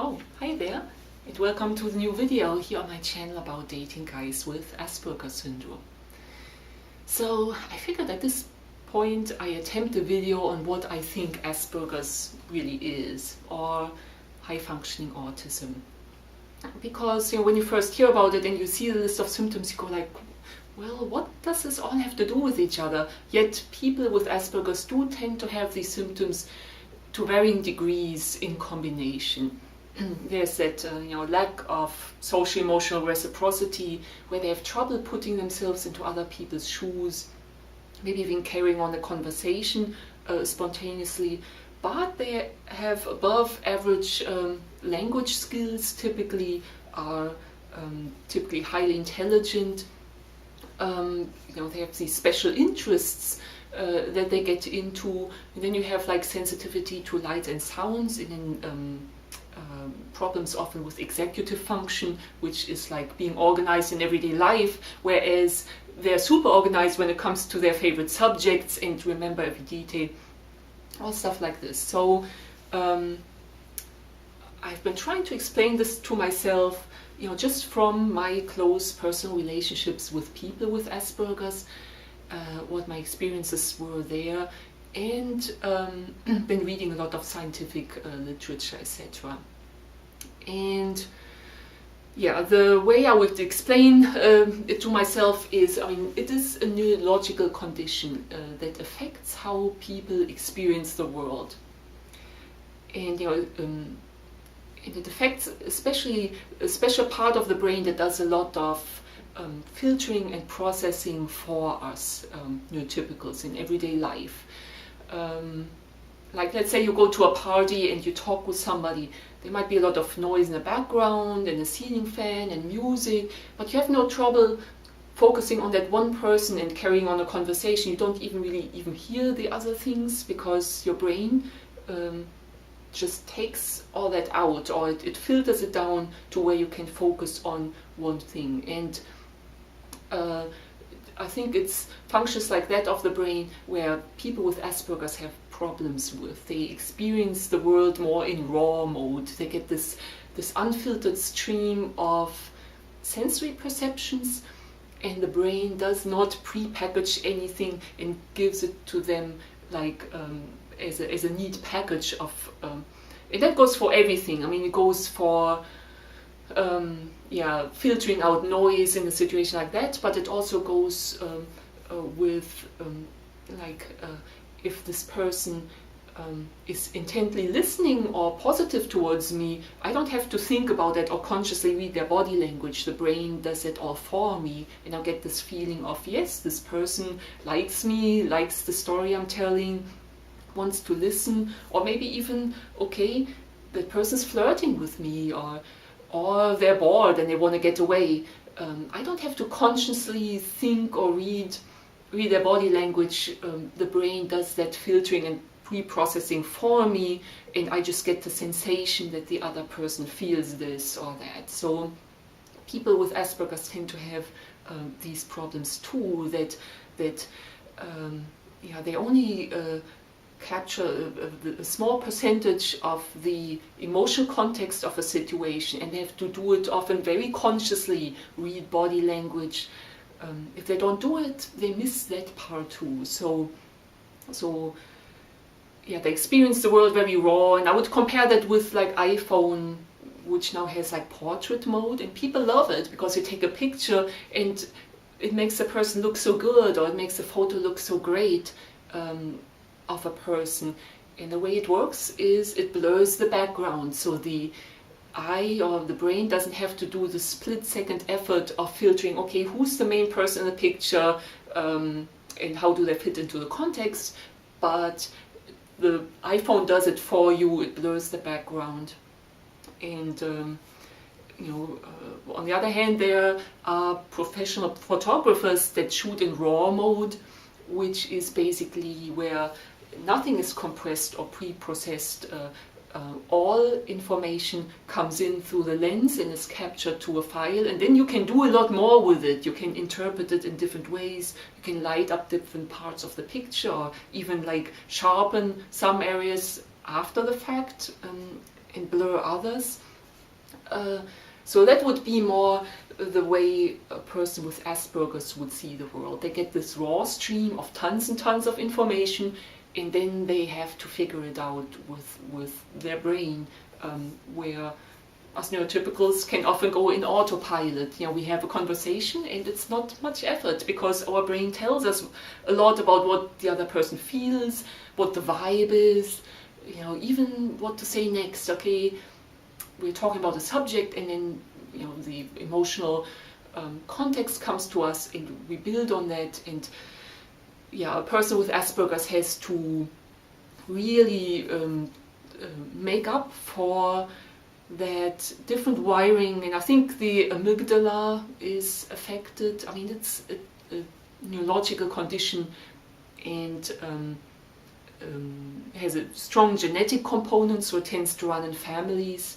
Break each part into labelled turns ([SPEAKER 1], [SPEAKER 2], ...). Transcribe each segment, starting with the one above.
[SPEAKER 1] Oh, hi there, and welcome to the new video here on my channel about dating guys with Asperger syndrome. So I figured at this point I attempt a video on what I think Asperger's really is, or high-functioning autism. Because when you first hear about it and you see the list of symptoms, you go like, well, what does this all have to do with each other? Yet people with Asperger's do tend to have these symptoms to varying degrees in combination. There's that lack of social-emotional reciprocity, where they have trouble putting themselves into other people's shoes, maybe even carrying on a conversation spontaneously, but they have above average language skills, typically are typically highly intelligent. They have these special interests that they get into, and then you have like sensitivity to light and sounds, and then problems often with executive function, which is like being organized in everyday life, whereas they're super organized when it comes to their favorite subjects and remember every detail, all stuff like this. So I've been trying to explain this to myself, just from my close personal relationships with people with Asperger's, what my experiences were there, and been reading a lot of scientific literature, etc. And yeah, the way I would explain it to myself is, it is a neurological condition that affects how people experience the world. And and it affects especially a special part of the brain that does a lot of filtering and processing for us neurotypicals in everyday life. Like, let's say you go to a party and you talk with somebody, there might be a lot of noise in the background and a ceiling fan and music, but you have no trouble focusing on that one person and carrying on a conversation. You don't really hear the other things, because your brain just takes all that out, or it filters it down to where you can focus on one thing. And I think it's functions like that of the brain where people with Asperger's have problems with. They experience the world more in raw mode. They get this unfiltered stream of sensory perceptions, and the brain does not pre-package anything and gives it to them like as a neat package of, and that goes for everything. It goes for filtering out noise in a situation like that, but it also goes with if this person is intently listening or positive towards me, I don't have to think about that or consciously read their body language. The brain does it all for me, and I get this feeling of, yes, this person likes me, likes the story I'm telling, wants to listen, or maybe even, okay, that person's flirting with me, or they're bored and they want to get away. I don't have to consciously think or read their body language. The brain does that filtering and pre-processing for me, and I just get the sensation that the other person feels this or that. So people with Asperger's tend to have these problems too, that they only capture a small percentage of the emotional context of a situation, and they have to do it often very consciously, read body language. If they don't do it, they miss that part too. So they experience the world very raw, and I would compare that with like iPhone, which now has like portrait mode, and people love it because you take a picture and it makes the person look so good, or it makes the photo look so great of a person. And the way it works is it blurs the background, so the eye or the brain doesn't have to do the split-second effort of filtering, okay, who's the main person in the picture, and how do they fit into the context, but the iPhone does it for you. It blurs the background. And on the other hand, there are professional photographers that shoot in RAW mode, which is basically where nothing is compressed or pre-processed. All information comes in through the lens and is captured to a file, and then you can do a lot more with it. You can interpret it in different ways. You can light up different parts of the picture, or even like sharpen some areas after the fact and blur others. So that would be more the way a person with Asperger's would see the world. They get this raw stream of tons and tons of information, and then they have to figure it out with their brain, where us neurotypicals can often go in autopilot. You know, we have a conversation and it's not much effort because our brain tells us a lot about what the other person feels, what the vibe is, you know, even what to say next. Okay, we're talking about a subject, and then, you know, the emotional context comes to us, and we build on that. And yeah, a person with Asperger's has to really make up for that different wiring, and I think the amygdala is affected. I mean, it's a neurological condition, and has a strong genetic component, so it tends to run in families.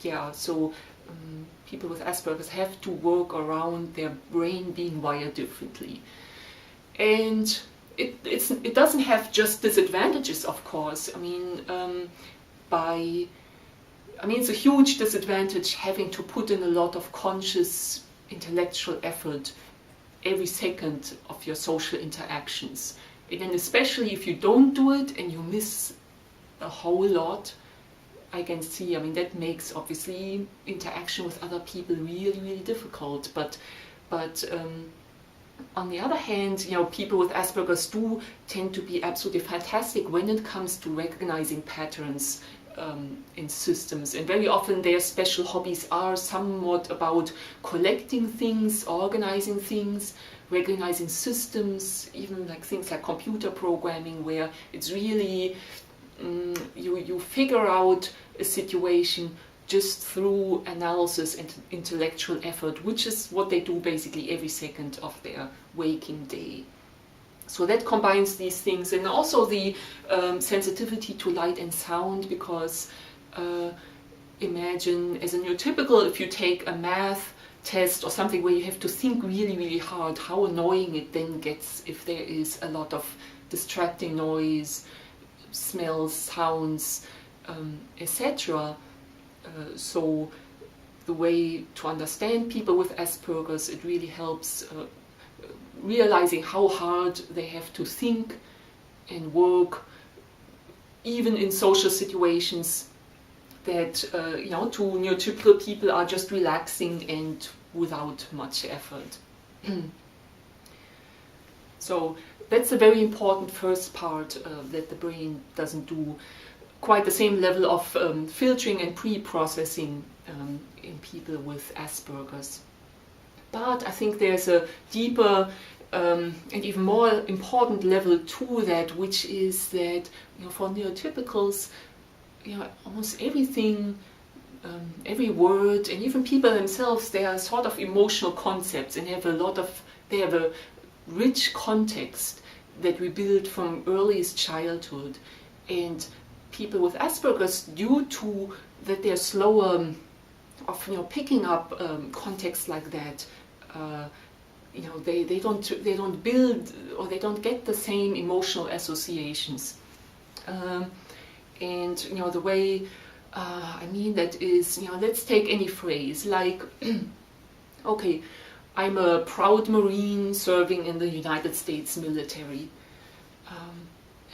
[SPEAKER 1] Yeah, so people with Asperger's have to work around their brain being wired differently. And it doesn't have just disadvantages, of course. I mean, it's a huge disadvantage having to put in a lot of conscious intellectual effort every second of your social interactions. And then especially if you don't do it and you miss a whole lot, I can see, I mean, that makes obviously interaction with other people really, really difficult. But on the other hand, you know, people with Asperger's do tend to be absolutely fantastic when it comes to recognizing patterns in systems. And very often their special hobbies are somewhat about collecting things, organizing things, recognizing systems, even like things like computer programming, where it's really you figure out a situation just through analysis and intellectual effort, which is what they do basically every second of their waking day. So that combines these things, and also the sensitivity to light and sound, because imagine as a neurotypical, if you take a math test or something where you have to think really, really hard, how annoying it then gets if there is a lot of distracting noise, smells, sounds, etc. So the way to understand people with Asperger's, it really helps realizing how hard they have to think and work, even in social situations that you know, to neurotypical people are just relaxing and without much effort. So that's a very important first part, that the brain doesn't do quite the same level of filtering and pre-processing in people with Asperger's. But I think there's a deeper and even more important level to that, which is that, you know, for neurotypicals, you know, almost everything, every word, and even people themselves, they are sort of emotional concepts, and they have a rich context that we build from earliest childhood. And people with Asperger's, due to that they're slower of, you know, picking up context like that, you know, they don't build, or they don't get the same emotional associations. And you know, the way I mean that is, you know, let's take any phrase like, okay, I'm a proud Marine serving in the United States military.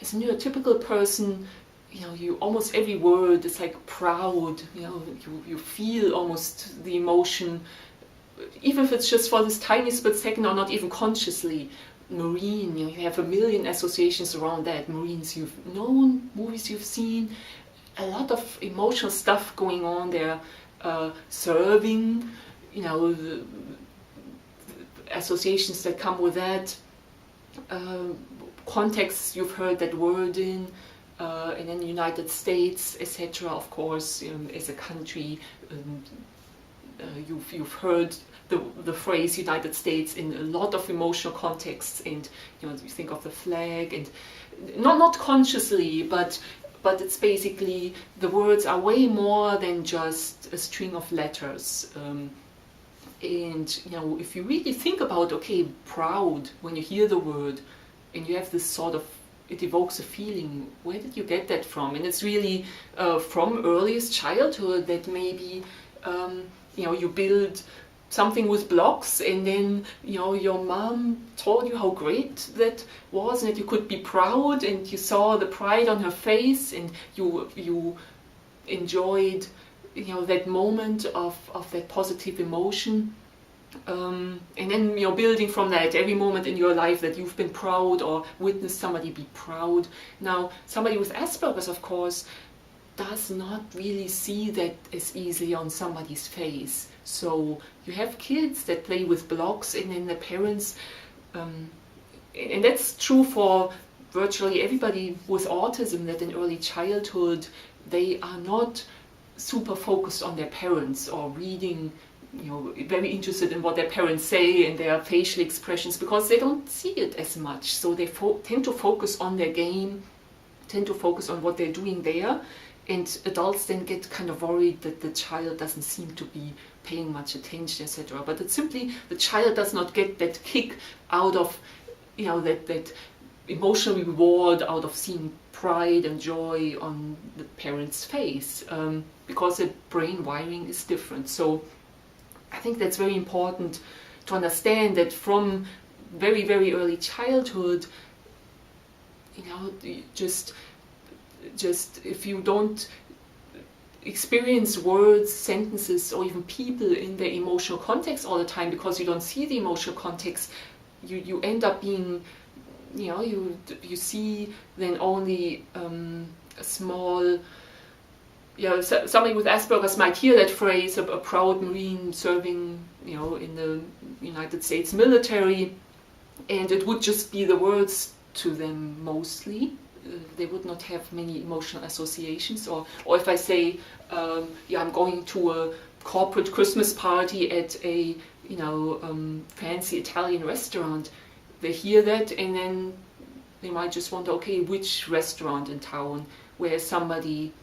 [SPEAKER 1] As a neurotypical person, you know, you almost every word is like proud. You know, you feel almost the emotion, even if it's just for this tiny split second or not even consciously. Marine, you know, you have a million associations around that. Marines you've known, movies you've seen, a lot of emotional stuff going on there. Serving, you know, the associations that come with that. Contexts you've heard that word in. And then United States, etc. Of course, as a country, you've heard the phrase United States in a lot of emotional contexts, and you know, you think of the flag, and not consciously, but it's basically, the words are way more than just a string of letters. And you know, if you really think about, okay, proud, when you hear the word, and you have this sort of it evokes a feeling. Where did you get that from? And it's really from earliest childhood that maybe you build something with blocks, and then your mom told you how great that was, and that you could be proud, and you saw the pride on her face, and you enjoyed that moment of that positive emotion. And then building from that every moment in your life that you've been proud or witnessed somebody be proud. Now, somebody with Asperger's, of course, does not really see that as easily on somebody's face. So you have kids that play with blocks, and then the parents, and that's true for virtually everybody with autism, that in early childhood they are not super focused on their parents or reading, very interested in what their parents say and their facial expressions, because they don't see it as much. So they tend to focus on their game, tend to focus on what they're doing there, and adults then get kind of worried that the child doesn't seem to be paying much attention, etc. But it's simply the child does not get that kick out of that emotional reward out of seeing pride and joy on the parent's face, because the brain wiring is different. So I think that's very important to understand, that from very, very early childhood, just if you don't experience words, sentences, or even people in their emotional context all the time, because you don't see the emotional context, you end up being, you see then only a small. Somebody with Asperger's might hear that phrase, a proud Marine serving, in the United States military, and it would just be the words to them mostly. They would not have many emotional associations. Or if I say, I'm going to a corporate Christmas party at a fancy Italian restaurant, they hear that, and then they might just wonder, okay, which restaurant in town? Where somebody,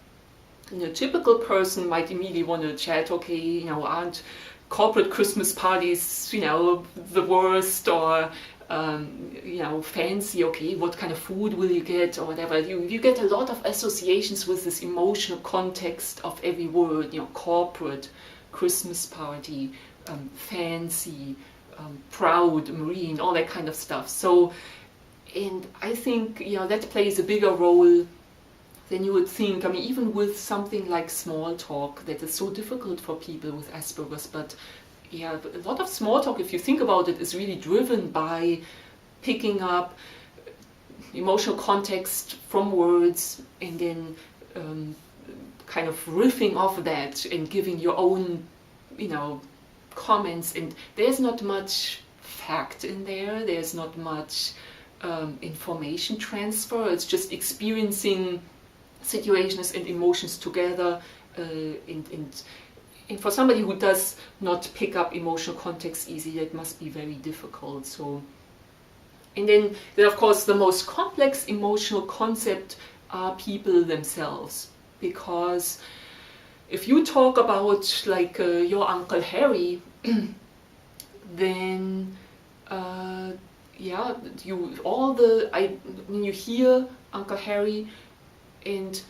[SPEAKER 1] a typical person might immediately want to chat, okay, aren't corporate Christmas parties, the worst, or fancy, okay, what kind of food will you get, or whatever. You get a lot of associations with this emotional context of every word, corporate, Christmas party, fancy, proud, Marine, all that kind of stuff. So, and I think, that plays a bigger role than you would think. I mean, even with something like small talk that is so difficult for people with Asperger's, but a lot of small talk, if you think about it, is really driven by picking up emotional context from words, and then kind of riffing off that and giving your own, comments. And there's not much fact in there. There's not much information transfer. It's just experiencing situations and emotions together, and for somebody who does not pick up emotional context easily, that must be very difficult. So, and then of course the most complex emotional concept are people themselves, because if you talk about like your Uncle Harry, then when you hear Uncle Harry, and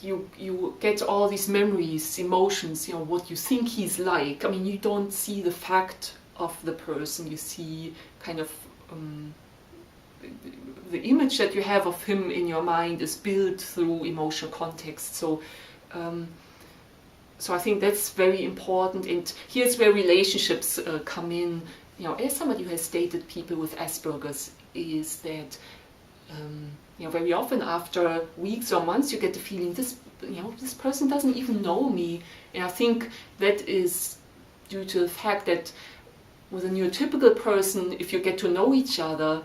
[SPEAKER 1] you get all these memories, emotions, what you think he's like. I mean, you don't see the fact of the person, you see kind of the image that you have of him in your mind is built through emotional context. So I think that's very important, and here's where relationships come in. As somebody who has dated people with Asperger's, is that very often after weeks or months you get the feeling this person doesn't even know me. And I think that is due to the fact that with a neurotypical person, if you get to know each other,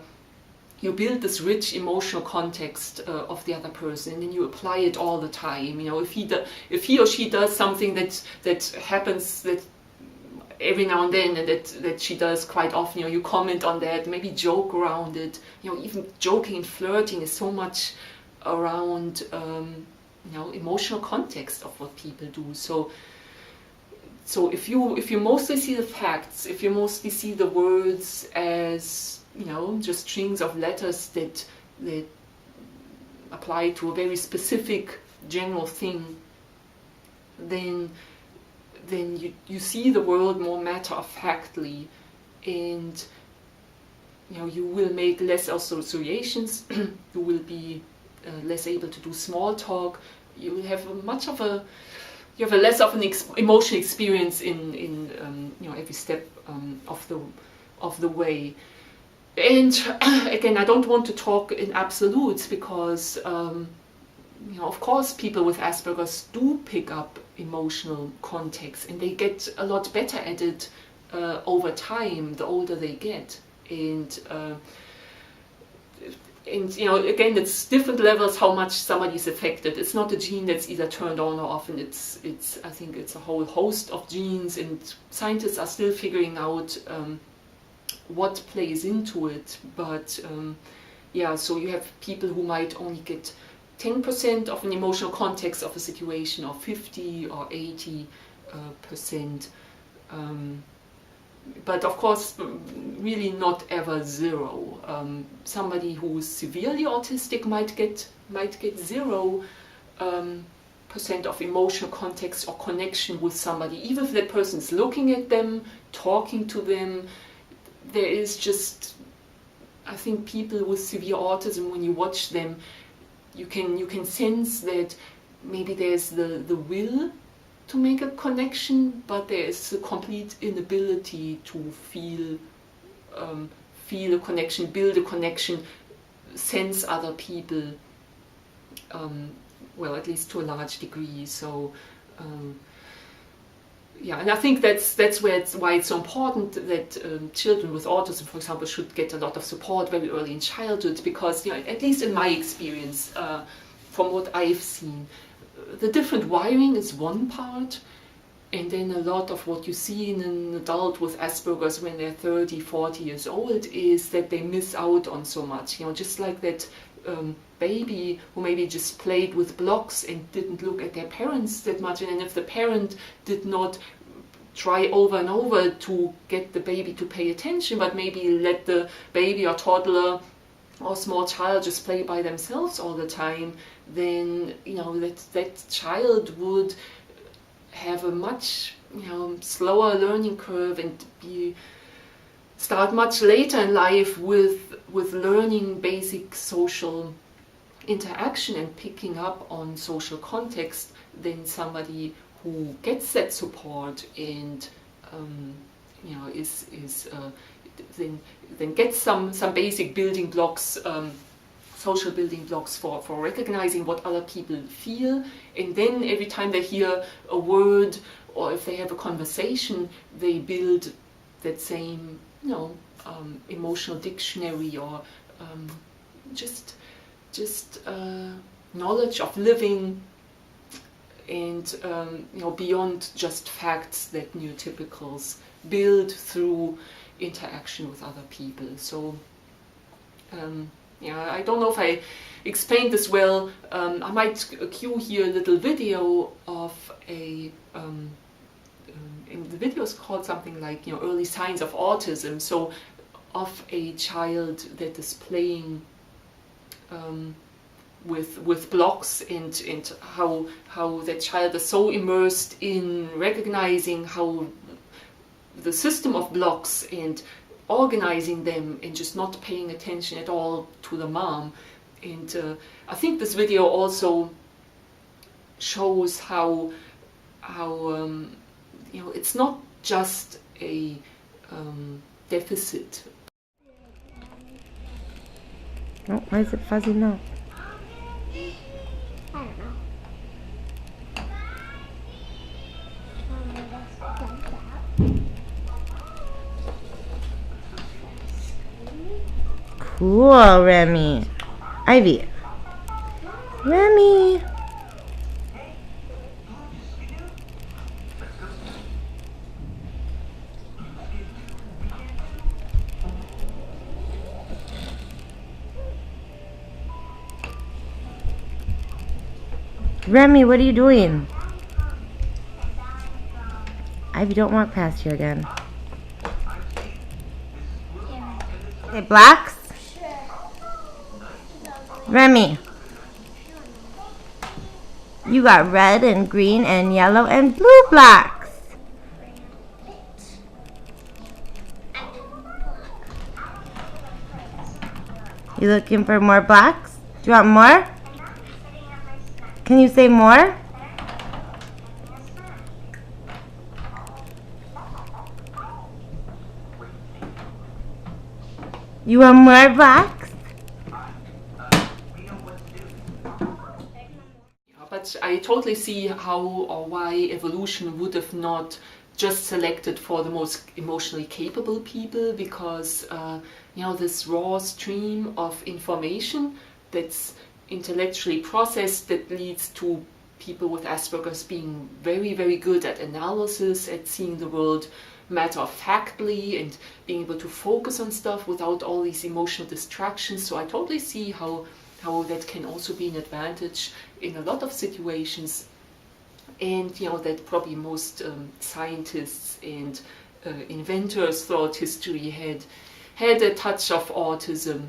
[SPEAKER 1] you build this rich emotional context of the other person, and then you apply it all the time. If he or she does something that happens that every now and then, and that she does quite often, you comment on that, maybe joke around it. Even joking and flirting is so much around emotional context of what people do. So if you mostly see the facts, if you mostly see the words as just strings of letters that applied to a very specific general thing, then you see the world more matter-of-factly, and you will make less associations. You will be less able to do small talk. You will have less of an emotional experience in every step of the way. And again, I don't want to talk in absolutes, because of course people with Asperger's do pick up emotional context, and they get a lot better at it over time, the older they get. And again, it's different levels how much somebody is affected. It's not a gene that's either turned on or off, and I think it's a whole host of genes, and scientists are still figuring out what plays into it. But so you have people who might only get 10% of an emotional context of a situation, or 50 or 80%. But of course, really not ever zero. Somebody who's severely autistic might get 0% of emotional context or connection with somebody, even if that person is looking at them, talking to them. There is just, I think people with severe autism, when you watch them, you can sense that maybe there's the will to make a connection, but there is a complete inability to feel a connection, build a connection, sense other people, at least to a large degree. So and I think that's why it's so important that children with autism, for example, should get a lot of support very early in childhood, because at least in my experience, from what I've seen, the different wiring is one part, and then a lot of what you see in an adult with Asperger's when they're 30, 40 years old is that they miss out on so much. Just like that baby who maybe just played with blocks and didn't look at their parents that much, and if the parent did not try over and over to get the baby to pay attention, but maybe let the baby or toddler or small child just play by themselves all the time, then that child would have a much slower learning curve and start much later in life with learning basic social interaction and picking up on social context than somebody who gets that support and then gets some basic building blocks, social building blocks for recognizing what other people feel, and then every time they hear a word or if they have a conversation, they build that same emotional dictionary, or just knowledge of living, and beyond just facts that neurotypicals build through interaction with other people. So I don't know if I explained this well. I might cue here a little video of and the video is called something like early signs of autism. So of a child that is playing with blocks, and how that child is so immersed in recognizing how the system of blocks and organizing them, and just not paying attention at all to the mom. And I think this video also shows how it's not just a deficit.
[SPEAKER 2] Oh, why is it fuzzy now?
[SPEAKER 3] I don't know.
[SPEAKER 2] Cool, Remy. Ivy. Remy. Remy, what are you doing? Ivy, don't walk past here again. Hey, blacks? Remy. You got red and green and yellow and blue blocks. You looking for more blocks? Do you want more? Can you say more? You want more blocks?
[SPEAKER 1] But I totally see how or why evolution would have not just selected for the most emotionally capable people, because this raw stream of information that's intellectually processed that leads to people with Asperger's being very, very good at analysis, at seeing the world matter-of-factly and being able to focus on stuff without all these emotional distractions. So I totally see how that can also be an advantage in a lot of situations. And that probably most scientists and inventors throughout history had a touch of autism.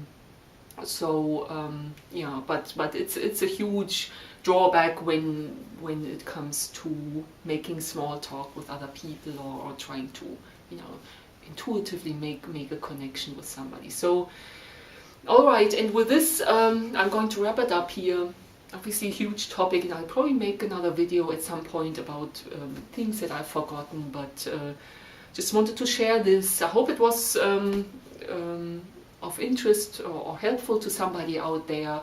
[SPEAKER 1] So but it's a huge drawback when it comes to making small talk with other people, or trying to intuitively make a connection with somebody. So all right, and with this I'm going to wrap it up here. Obviously a huge topic, and I'll probably make another video at some point about things that I've forgotten, but just wanted to share this. I hope it was of interest or helpful to somebody out there.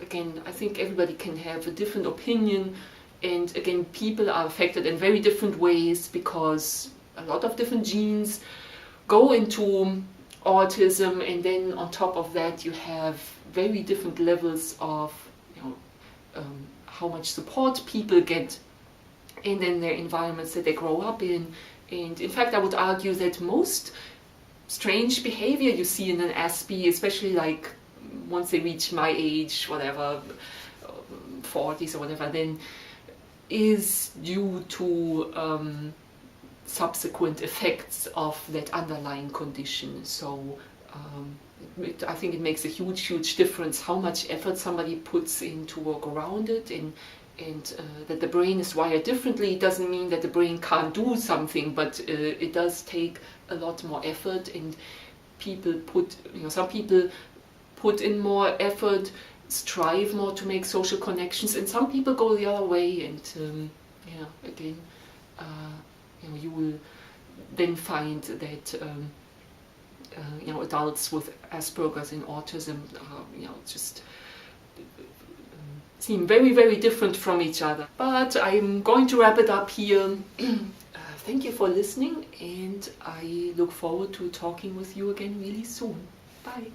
[SPEAKER 1] Again, I think everybody can have a different opinion, and again, people are affected in very different ways because a lot of different genes go into autism, and then on top of that you have very different levels of how much support people get, and then their environments that they grow up in. And in fact, I would argue that most strange behavior you see in an Aspie, especially like once they reach my age, whatever, 40s or whatever, then is due to subsequent effects of that underlying condition. So I think it makes a huge difference how much effort somebody puts in to work around it, and that the brain is wired differently. It doesn't mean that the brain can't do something, but it does take a lot more effort, and people some people put in more effort, strive more to make social connections, and some people go the other way, and again, you will then find that adults with Asperger's and autism just seem very different from each other. But I'm going to wrap it up here. Thank you for listening, and I look forward to talking with you again really soon. Bye.